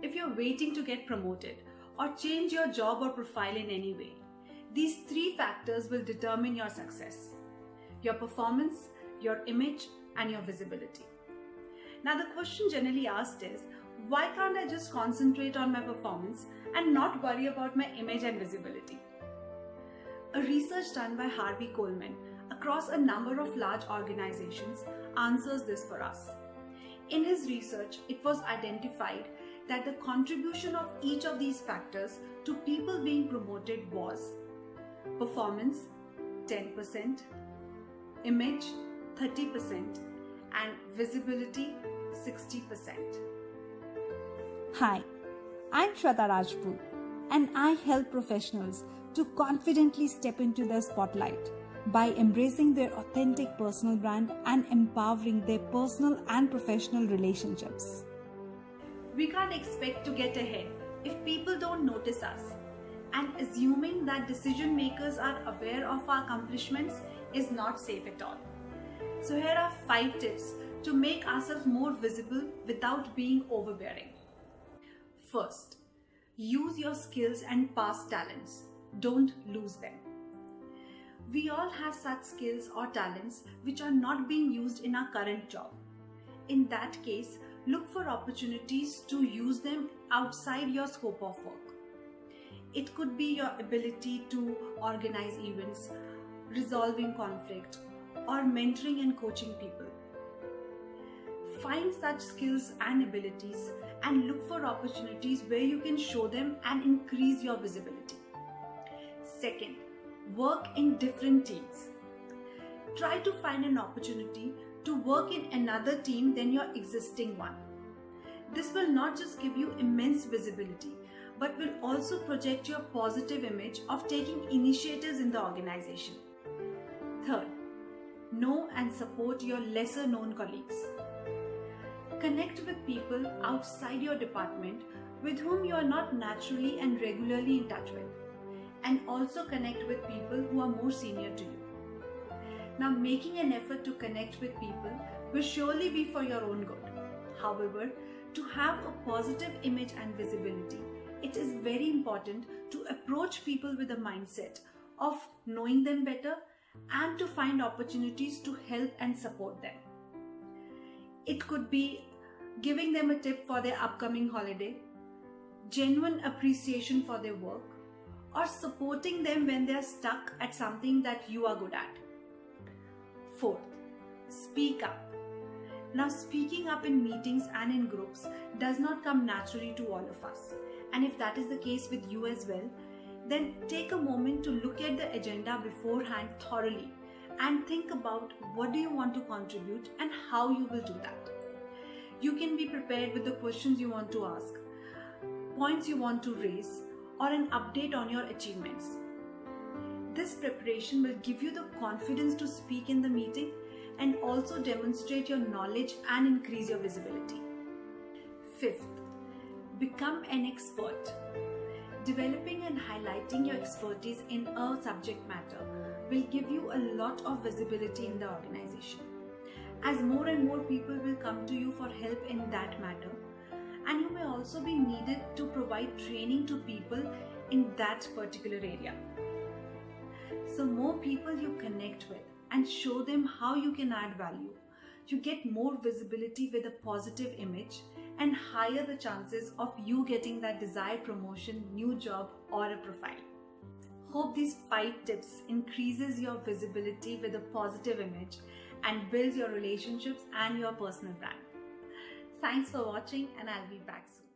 if you're waiting to get promoted or change your job or profile in any way. These three factors will determine your success: your performance, your image, and your visibility. Now, the question generally asked is, why can't I just concentrate on my performance and not worry about my image and visibility? A research done by Harvey Coleman across a number of large organizations answers this for us. In his research, it was identified that the contribution of each of these factors to people being promoted was performance 10%, image 30%, and visibility 60%. Hi, I'm Shweta Rajput, and I help professionals to confidently step into their spotlight by embracing their authentic personal brand and empowering their personal and professional relationships. We can't expect to get ahead if people don't notice us, and assuming that decision makers are aware of our accomplishments is not safe at all. So here are 5 tips to make ourselves more visible without being overbearing. First, use your skills and past talents. Don't lose them. We all have such skills or talents which are not being used in our current job. In that case, look for opportunities to use them outside your scope of work. It could be your ability to organize events, resolving conflict, or mentoring and coaching people. Find such skills and abilities and look for opportunities where you can show them and increase your visibility. Second, work in different teams. Try to find an opportunity to work in another team than your existing one. This will not just give you immense visibility, but will also project your positive image of taking initiatives in the organization. Third, know and support your lesser known colleagues. Connect with people outside your department with whom you are not naturally and regularly in touch with, and also connect with people who are more senior to you. Now, making an effort to connect with people will surely be for your own good. However, to have a positive image and visibility, it is very important to approach people with a mindset of knowing them better and to find opportunities to help and support them. It could be giving them a tip for their upcoming holiday, genuine appreciation for their work, or supporting them when they are stuck at something that you are good at. Fourth, speak up. Now, speaking up in meetings and in groups does not come naturally to all of us. And if that is the case with you as well, then take a moment to look at the agenda beforehand thoroughly and think about what do you want to contribute and how you will do that. You can be prepared with the questions you want to ask, points you want to raise, or an update on your achievements. This preparation will give you the confidence to speak in the meeting and also demonstrate your knowledge and increase your visibility. Fifth, become an expert. Developing and highlighting your expertise in a subject matter will give you a lot of visibility in the organization, as more and more people will come to you for help in that matter, and you may also be needed to provide training to people in that particular area. So more people you connect with and show them how you can add value, you get more visibility with a positive image and higher the chances of you getting that desired promotion, new job, or a profile. Hope these 5 tips increases your visibility with a positive image and builds your relationships and your personal brand. Thanks for watching, and I'll be back soon.